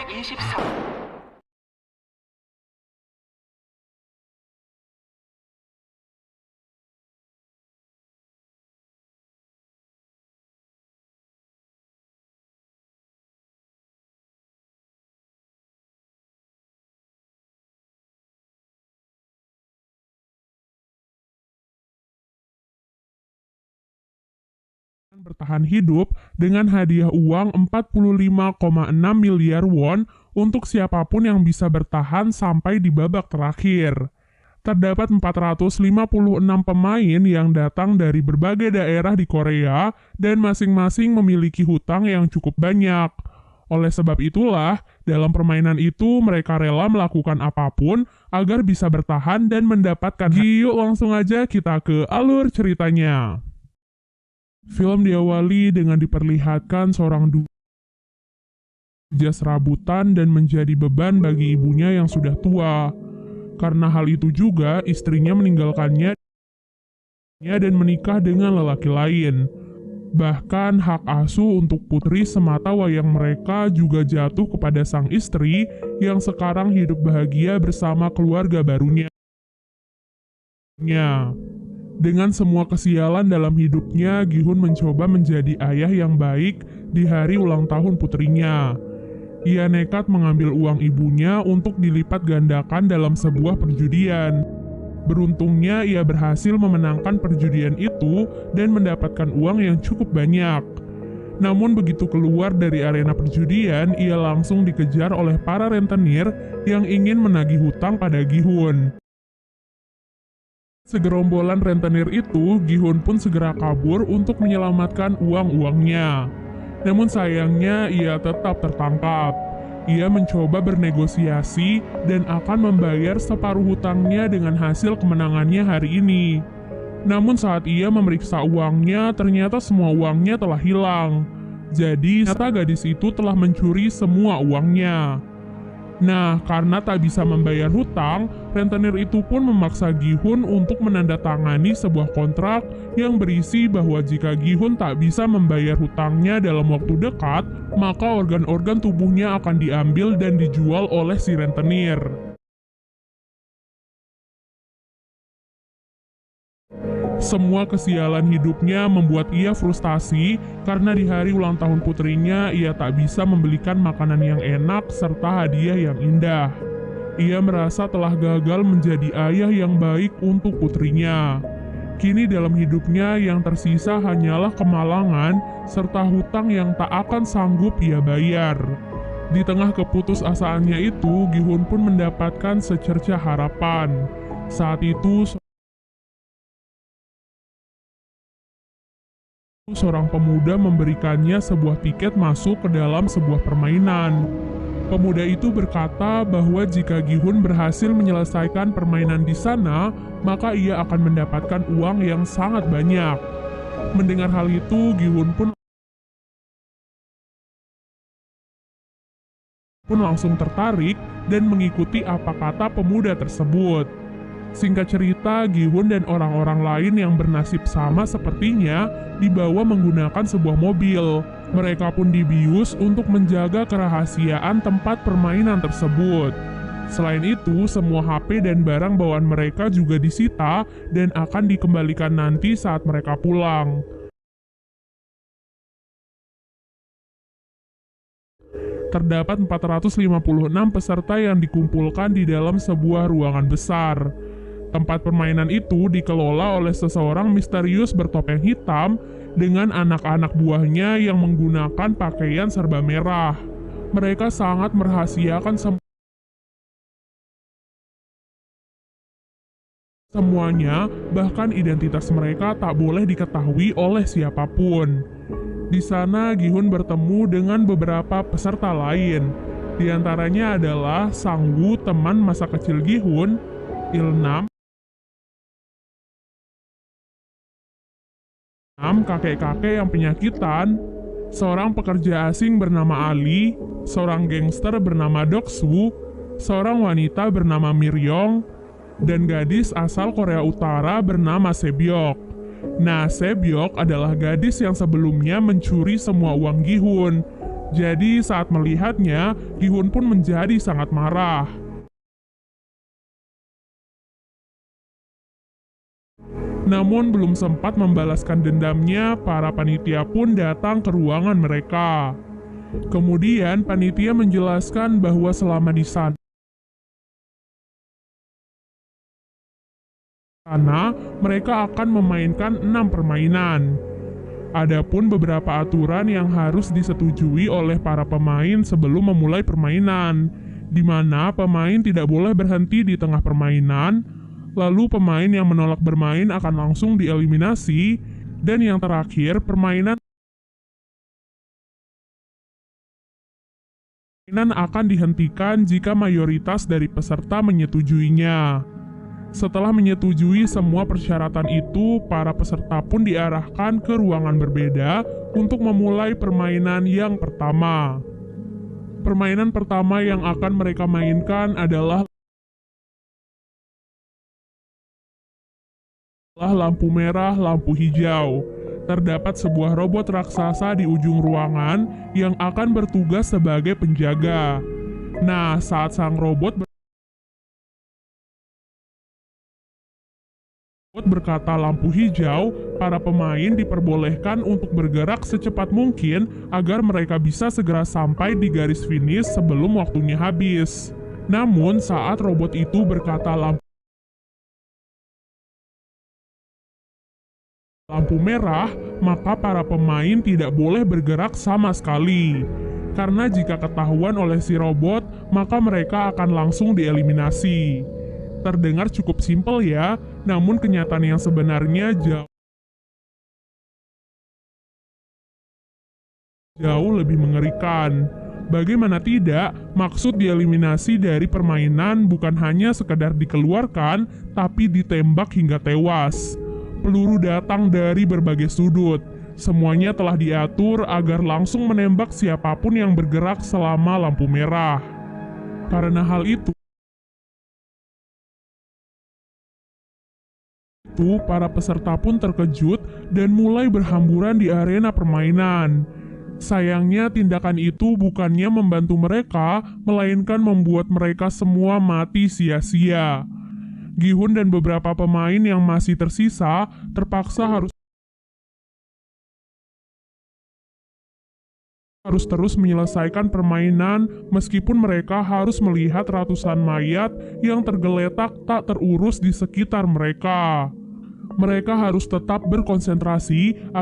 324. Bertahan hidup dengan hadiah uang 45,6 miliar won untuk siapapun yang bisa bertahan sampai di babak terakhir. Terdapat 456 pemain yang datang dari berbagai daerah di Korea dan masing-masing memiliki hutang yang cukup banyak. Oleh sebab itulah, dalam permainan itu mereka rela melakukan apapun agar bisa bertahan dan mendapatkan. Yuk langsung aja kita ke alur ceritanya. Film diawali dengan diperlihatkan seorang jas serabutan dan menjadi beban bagi ibunya yang sudah tua. Karena hal itu juga, istrinya meninggalkannya dan menikah dengan lelaki lain. Bahkan hak asuh untuk putri semata wayang mereka juga jatuh kepada sang istri yang sekarang hidup bahagia bersama keluarga barunya. Dengan semua kesialan dalam hidupnya, Gi-hun mencoba menjadi ayah yang baik di hari ulang tahun putrinya. Ia nekat mengambil uang ibunya untuk dilipat gandakan dalam sebuah perjudian. Beruntungnya ia berhasil memenangkan perjudian itu dan mendapatkan uang yang cukup banyak. Namun begitu keluar dari arena perjudian, ia langsung dikejar oleh para rentenir yang ingin menagih hutang pada Gi-hun. Segerombolan rentenir itu, Gi-hun pun segera kabur untuk menyelamatkan uang-uangnya. Namun sayangnya ia tetap tertangkap. Ia mencoba bernegosiasi dan akan membayar separuh hutangnya dengan hasil kemenangannya hari ini. Namun saat ia memeriksa uangnya, ternyata semua uangnya telah hilang. Jadi, ternyata gadis itu telah mencuri semua uangnya. Nah, karena tak bisa membayar hutang, rentenir itu pun memaksa Gi-hun untuk menandatangani sebuah kontrak yang berisi bahwa jika Gi-hun tak bisa membayar hutangnya dalam waktu dekat, maka organ-organ tubuhnya akan diambil dan dijual oleh si rentenir. Semua kesialan hidupnya membuat ia frustasi karena di hari ulang tahun putrinya ia tak bisa membelikan makanan yang enak serta hadiah yang indah. Ia merasa telah gagal menjadi ayah yang baik untuk putrinya. Kini dalam hidupnya yang tersisa hanyalah kemalangan serta hutang yang tak akan sanggup ia bayar. Di tengah keputusasaannya itu, Gi-hun pun mendapatkan secercah harapan. Saat itu, seorang pemuda memberikannya sebuah tiket masuk ke dalam sebuah permainan. Pemuda itu berkata bahwa jika Gi-hun berhasil menyelesaikan permainan di sana, maka ia akan mendapatkan uang yang sangat banyak. Mendengar hal itu, Gi-hun pun langsung tertarik dan mengikuti apa kata pemuda tersebut. Singkat cerita, Gi-hun dan orang-orang lain yang bernasib sama sepertinya dibawa menggunakan sebuah mobil. Mereka pun dibius untuk menjaga kerahasiaan tempat permainan tersebut. Selain itu, semua HP dan barang bawaan mereka juga disita dan akan dikembalikan nanti saat mereka pulang. Terdapat 456 peserta yang dikumpulkan di dalam sebuah ruangan besar. Tempat permainan itu dikelola oleh seseorang misterius bertopeng hitam dengan anak-anak buahnya yang menggunakan pakaian serba merah. Mereka sangat merahasiakan semuanya, bahkan identitas mereka tak boleh diketahui oleh siapapun. Di sana, Gi-hun bertemu dengan beberapa peserta lain. Di antaranya adalah Sang-woo, teman masa kecil Gi-hun, Il-nam, kakek-kakek yang penyakitan, seorang pekerja asing bernama Ali, seorang gangster bernama Dok-soo, seorang wanita bernama Miryong, dan gadis asal Korea Utara bernama Sebyok. Nah, Sebyok adalah gadis yang sebelumnya mencuri semua uang Gi-hun. Jadi saat melihatnya, Gihun pun menjadi sangat marah. Namun belum sempat membalaskan dendamnya, para panitia pun datang ke ruangan mereka. Kemudian panitia menjelaskan bahwa selama di sana mereka akan memainkan 6 permainan. Adapun beberapa aturan yang harus disetujui oleh para pemain sebelum memulai permainan, di mana pemain tidak boleh berhenti di tengah permainan, lalu pemain yang menolak bermain akan langsung dieliminasi, dan yang terakhir, permainan akan dihentikan jika mayoritas dari peserta menyetujuinya. Setelah menyetujui semua persyaratan itu, para peserta pun diarahkan ke ruangan berbeda untuk memulai permainan yang pertama. Permainan pertama yang akan mereka mainkan adalah lampu merah, lampu hijau. Terdapat sebuah robot raksasa di ujung ruangan yang akan bertugas sebagai penjaga. Nah, saat sang robot berkata lampu hijau, para pemain diperbolehkan untuk bergerak secepat mungkin agar mereka bisa segera sampai di garis finish sebelum waktunya habis. Namun, saat robot itu berkata lampu merah, maka para pemain tidak boleh bergerak sama sekali. Karena jika ketahuan oleh si robot, maka mereka akan langsung dieliminasi. Terdengar cukup simpel ya, namun kenyataan yang sebenarnya jauh lebih mengerikan. Bagaimana tidak, maksud dieliminasi dari permainan bukan hanya sekedar dikeluarkan, tapi ditembak hingga tewas. Peluru datang dari berbagai sudut. Semuanya telah diatur agar langsung menembak siapapun yang bergerak selama lampu merah. Karena hal itu, para peserta pun terkejut dan mulai berhamburan di arena permainan. Sayangnya tindakan itu bukannya membantu mereka, melainkan membuat mereka semua mati sia-sia. Gihun dan beberapa pemain yang masih tersisa terpaksa harus terus menyelesaikan permainan meskipun mereka harus melihat ratusan mayat yang tergeletak tak terurus di sekitar mereka. Mereka harus tetap berkonsentrasi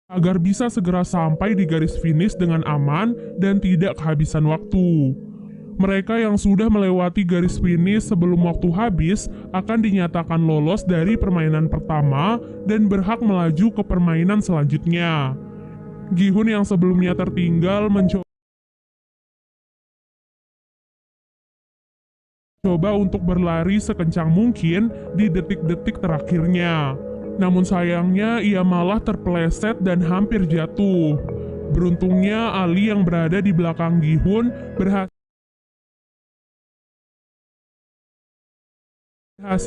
agar bisa segera sampai di garis finish dengan aman dan tidak kehabisan waktu. Mereka yang sudah melewati garis finish sebelum waktu habis akan dinyatakan lolos dari permainan pertama dan berhak melaju ke permainan selanjutnya. Gihun yang sebelumnya tertinggal mencoba untuk berlari sekencang mungkin di detik-detik terakhirnya. Namun sayangnya ia malah terpeleset dan hampir jatuh. Beruntungnya Ali yang berada di belakang Gihun berhasil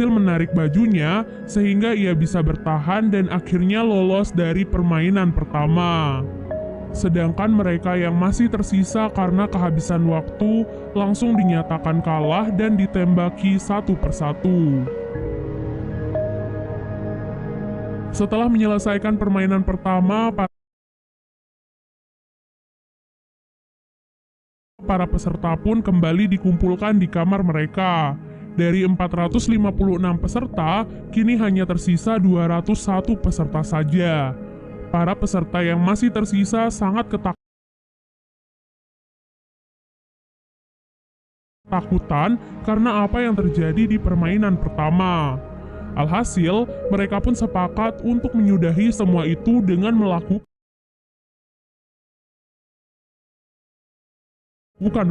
menarik bajunya sehingga ia bisa bertahan dan akhirnya lolos dari permainan pertama. Sedangkan mereka yang masih tersisa karena kehabisan waktu langsung dinyatakan kalah dan ditembaki satu persatu. Setelah menyelesaikan permainan pertama, para peserta pun kembali dikumpulkan di kamar mereka. Dari 456 peserta, kini hanya tersisa 201 peserta saja. Para peserta yang masih tersisa sangat ketakutan karena apa yang terjadi di permainan pertama. Alhasil, mereka pun sepakat untuk menyudahi semua itu dengan melakukan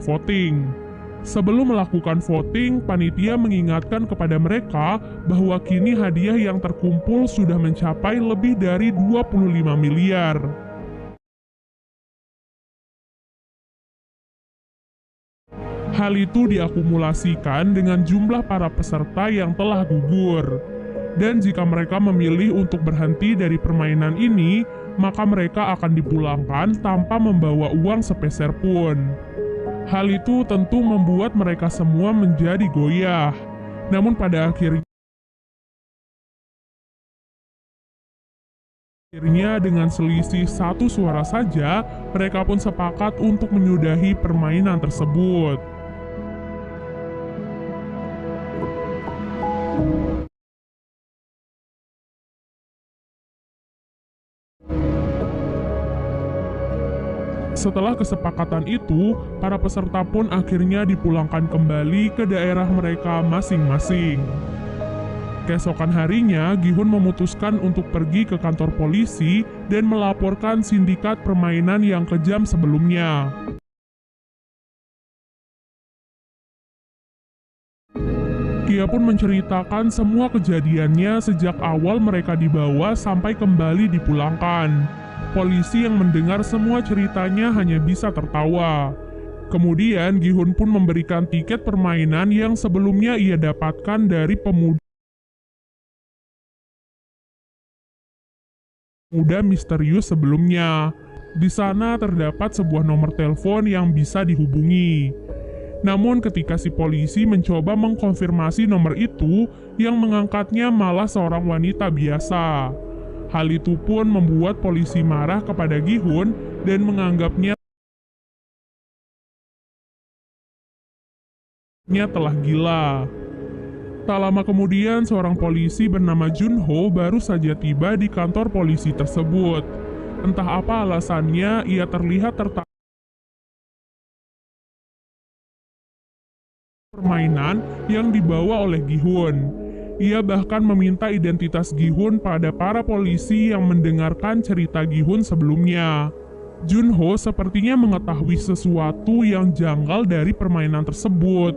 voting. Sebelum melakukan voting, panitia mengingatkan kepada mereka bahwa kini hadiah yang terkumpul sudah mencapai lebih dari 25 miliar. Hal itu diakumulasikan dengan jumlah para peserta yang telah gugur. Dan jika mereka memilih untuk berhenti dari permainan ini, maka mereka akan dipulangkan tanpa membawa uang sepeser pun. Hal itu tentu membuat mereka semua menjadi goyah. Namun pada akhirnya dengan selisih 1 suara saja, mereka pun sepakat untuk menyudahi permainan tersebut. Setelah kesepakatan itu, para peserta pun akhirnya dipulangkan kembali ke daerah mereka masing-masing. Keesokan harinya, Gi-hun memutuskan untuk pergi ke kantor polisi dan melaporkan sindikat permainan yang kejam sebelumnya. Ia pun menceritakan semua kejadiannya sejak awal mereka dibawa sampai kembali dipulangkan. Polisi yang mendengar semua ceritanya hanya bisa tertawa. Kemudian Gi-hun pun memberikan tiket permainan yang sebelumnya ia dapatkan dari pemuda misterius sebelumnya. Di sana terdapat sebuah nomor telepon yang bisa dihubungi. Namun ketika si polisi mencoba mengkonfirmasi nomor itu, yang mengangkatnya malah seorang wanita biasa. Hal itu pun membuat polisi marah kepada Gi-hun dan menganggapnya telah gila. Tak lama kemudian, seorang polisi bernama Junho baru saja tiba di kantor polisi tersebut. Entah apa alasannya, ia terlihat tertarik permainan yang dibawa oleh Gi-hun. Ia bahkan meminta identitas Gi-hun pada para polisi yang mendengarkan cerita Gi-hun sebelumnya. Junho sepertinya mengetahui sesuatu yang janggal dari permainan tersebut.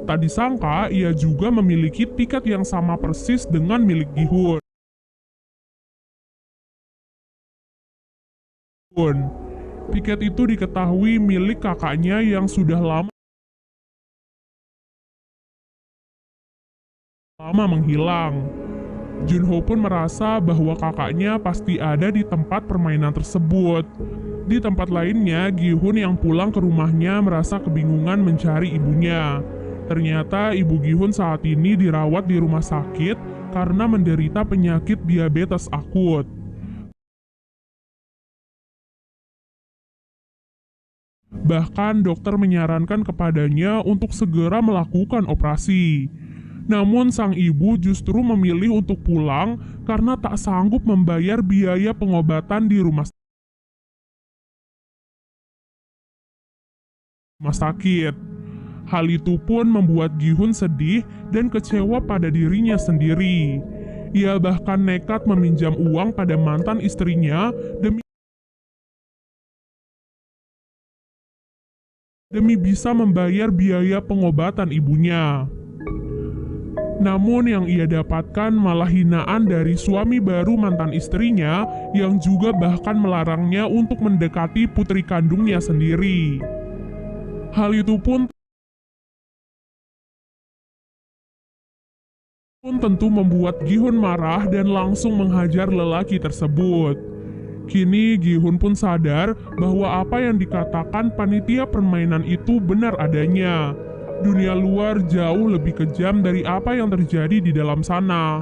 Tak disangka, ia juga memiliki tiket yang sama persis dengan milik Gi-hun. Tiket itu diketahui milik kakaknya yang sudah lama menghilang. Junho pun merasa bahwa kakaknya pasti ada di tempat permainan tersebut. Di tempat lainnya, Gi-hun yang pulang ke rumahnya merasa kebingungan mencari ibunya. Ternyata ibu Gi-hun saat ini dirawat di rumah sakit karena menderita penyakit diabetes akut. Bahkan dokter menyarankan kepadanya untuk segera melakukan operasi. Namun sang ibu justru memilih untuk pulang karena tak sanggup membayar biaya pengobatan di rumah sakit. Hal itu pun membuat Gi-hun sedih dan kecewa pada dirinya sendiri. Ia bahkan nekat meminjam uang pada mantan istrinya demi bisa membayar biaya pengobatan ibunya. Namun yang ia dapatkan malah hinaan dari suami baru mantan istrinya yang juga bahkan melarangnya untuk mendekati putri kandungnya sendiri. Hal itu pun tentu membuat Gi-hun marah dan langsung menghajar lelaki tersebut. Kini Gi-hun pun sadar bahwa apa yang dikatakan panitia permainan itu benar adanya. Dunia luar jauh lebih kejam dari apa yang terjadi di dalam sana.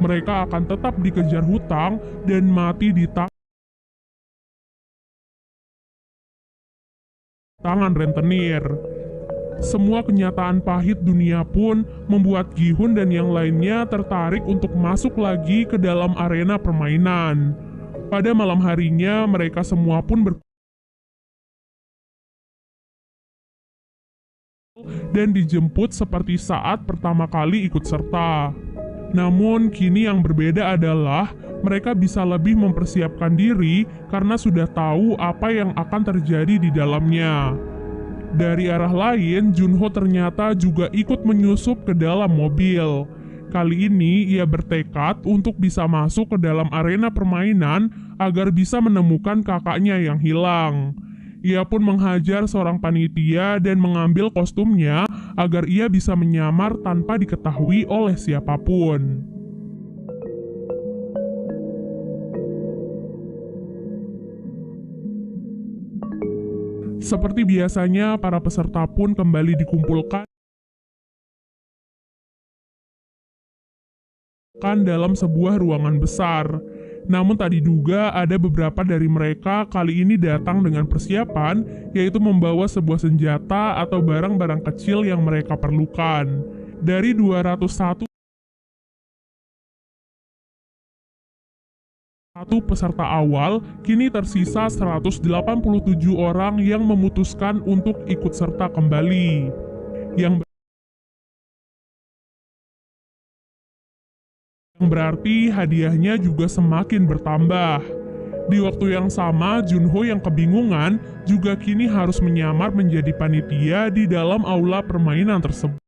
Mereka akan tetap dikejar hutang dan mati di tangan rentenir. Semua kenyataan pahit dunia pun membuat Gi-hun dan yang lainnya tertarik untuk masuk lagi ke dalam arena permainan. Pada malam harinya, mereka semua pun dan dijemput seperti saat pertama kali ikut serta. Namun kini yang berbeda adalah mereka bisa lebih mempersiapkan diri karena sudah tahu apa yang akan terjadi di dalamnya. Dari arah lain, Junho ternyata juga ikut menyusup ke dalam mobil. Kali ini ia bertekad untuk bisa masuk ke dalam arena permainan agar bisa menemukan kakaknya yang hilang. Ia pun menghajar seorang panitia dan mengambil kostumnya agar ia bisa menyamar tanpa diketahui oleh siapapun. Seperti biasanya, para peserta pun kembali dikumpulkan dalam sebuah ruangan besar. Namun tak diduga ada beberapa dari mereka kali ini datang dengan persiapan, yaitu membawa sebuah senjata atau barang-barang kecil yang mereka perlukan. Dari 201 peserta awal, kini tersisa 187 orang yang memutuskan untuk ikut serta kembali. Yang berarti hadiahnya juga semakin bertambah. Di waktu yang sama, Junho yang kebingungan juga kini harus menyamar menjadi panitia di dalam aula permainan tersebut.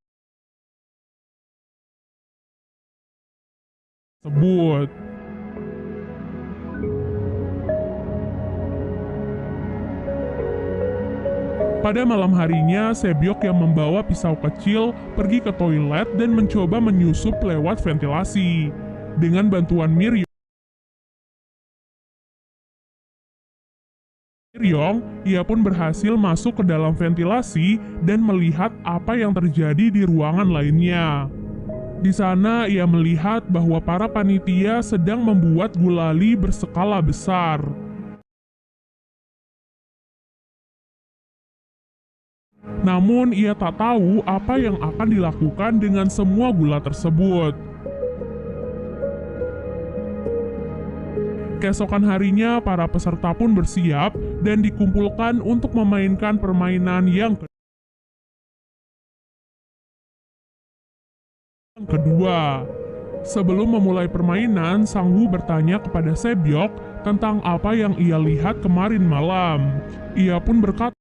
Pada malam harinya, Sebyok yang membawa pisau kecil pergi ke toilet dan mencoba menyusup lewat ventilasi. Dengan bantuan Miryong, ia pun berhasil masuk ke dalam ventilasi dan melihat apa yang terjadi di ruangan lainnya. Di sana ia melihat bahwa para panitia sedang membuat gulali berskala besar. Namun ia tak tahu apa yang akan dilakukan dengan semua gula tersebut. Keesokan harinya, para peserta pun bersiap dan dikumpulkan untuk memainkan permainan yang kedua. Sebelum memulai permainan, Sang Woo bertanya kepada Sebyok tentang apa yang ia lihat kemarin malam. Ia pun berkata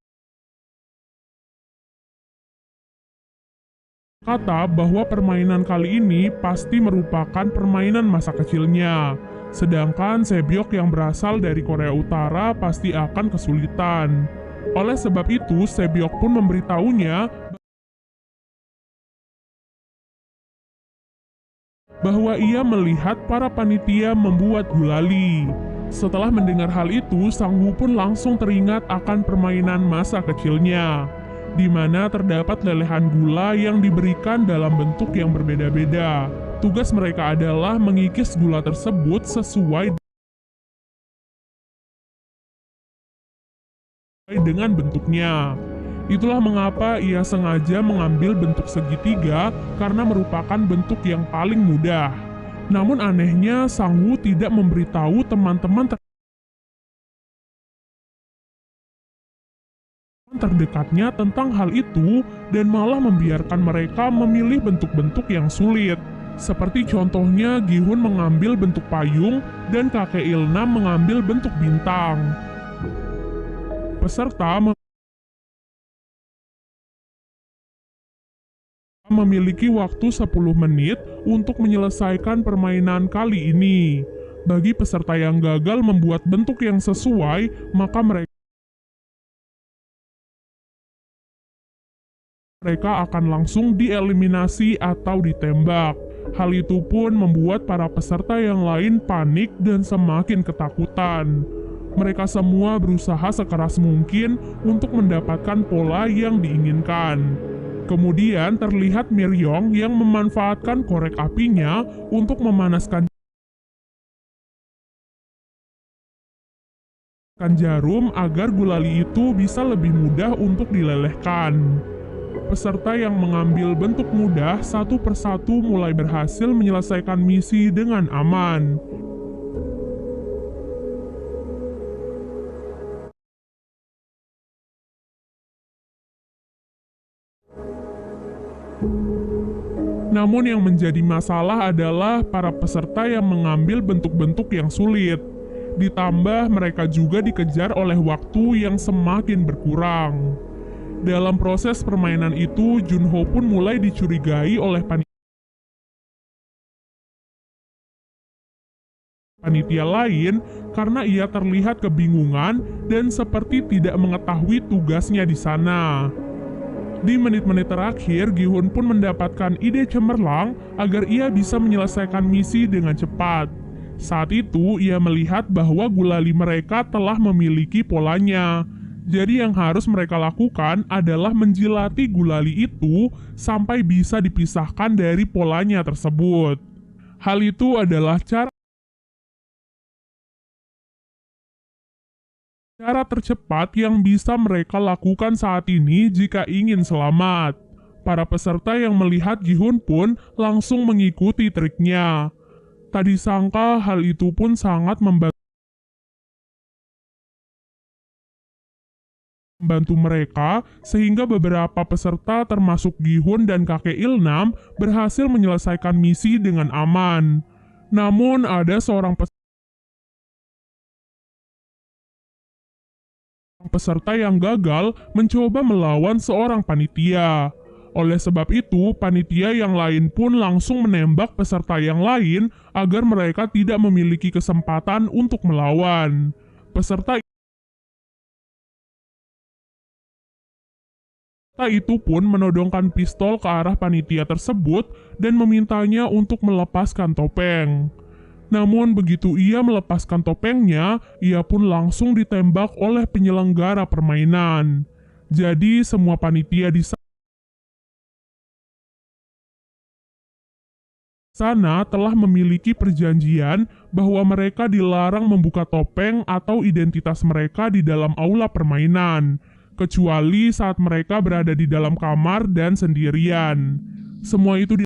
bahwa permainan kali ini pasti merupakan permainan masa kecilnya. Sedangkan Sebyok yang berasal dari Korea Utara pasti akan kesulitan. Oleh sebab itu, Sebyok pun memberitahunya bahwa ia melihat para panitia membuat gulali. Setelah mendengar hal itu, Sang Woo pun langsung teringat akan permainan masa kecilnya, di mana terdapat lelehan gula yang diberikan dalam bentuk yang berbeda-beda. Tugas mereka adalah mengikis gula tersebut sesuai dengan bentuknya. Itulah mengapa ia sengaja mengambil bentuk segitiga karena merupakan bentuk yang paling mudah. Namun anehnya, Sang Woo tidak memberitahu teman-teman terdekatnya tentang hal itu dan malah membiarkan mereka memilih bentuk-bentuk yang sulit. Seperti contohnya Gi-hun mengambil bentuk payung dan kakek Ilnam mengambil bentuk bintang. Peserta memiliki waktu 10 menit untuk menyelesaikan permainan kali ini. Bagi peserta yang gagal membuat bentuk yang sesuai, maka mereka akan langsung dieliminasi atau ditembak. Hal itu pun membuat para peserta yang lain panik dan semakin ketakutan. Mereka semua berusaha sekeras mungkin untuk mendapatkan pola yang diinginkan. Kemudian terlihat Miryong yang memanfaatkan korek apinya untuk memanaskan jarum agar gulali itu bisa lebih mudah untuk dilelehkan. Peserta yang mengambil bentuk mudah satu persatu mulai berhasil menyelesaikan misi dengan aman. Namun yang menjadi masalah adalah para peserta yang mengambil bentuk-bentuk yang sulit. Ditambah mereka juga dikejar oleh waktu yang semakin berkurang. Dalam proses permainan itu, Junho pun mulai dicurigai oleh panitia lain karena ia terlihat kebingungan dan seperti tidak mengetahui tugasnya di sana. Di menit-menit terakhir, Gi-hun pun mendapatkan ide cemerlang agar ia bisa menyelesaikan misi dengan cepat. Saat itu, ia melihat bahwa gulali mereka telah memiliki polanya. Jadi yang harus mereka lakukan adalah menjilati gulali itu sampai bisa dipisahkan dari polanya tersebut. Hal itu adalah cara tercepat yang bisa mereka lakukan saat ini jika ingin selamat. Para peserta yang melihat Jihun pun langsung mengikuti triknya. Tak disangka hal itu pun sangat membantu mereka, sehingga beberapa peserta termasuk Gihun dan kakek Ilnam berhasil menyelesaikan misi dengan aman. Namun ada seorang peserta yang gagal mencoba melawan seorang panitia. Oleh sebab itu, panitia yang lain pun langsung menembak peserta yang lain agar mereka tidak memiliki kesempatan untuk melawan. Peserta itu pun menodongkan pistol ke arah panitia tersebut dan memintanya untuk melepaskan topeng. Namun begitu ia melepaskan topengnya, ia pun langsung ditembak oleh penyelenggara permainan. Jadi semua panitia di sana telah memiliki perjanjian bahwa mereka dilarang membuka topeng atau identitas mereka di dalam aula permainan, kecuali saat mereka berada di dalam kamar dan sendirian. Semua itu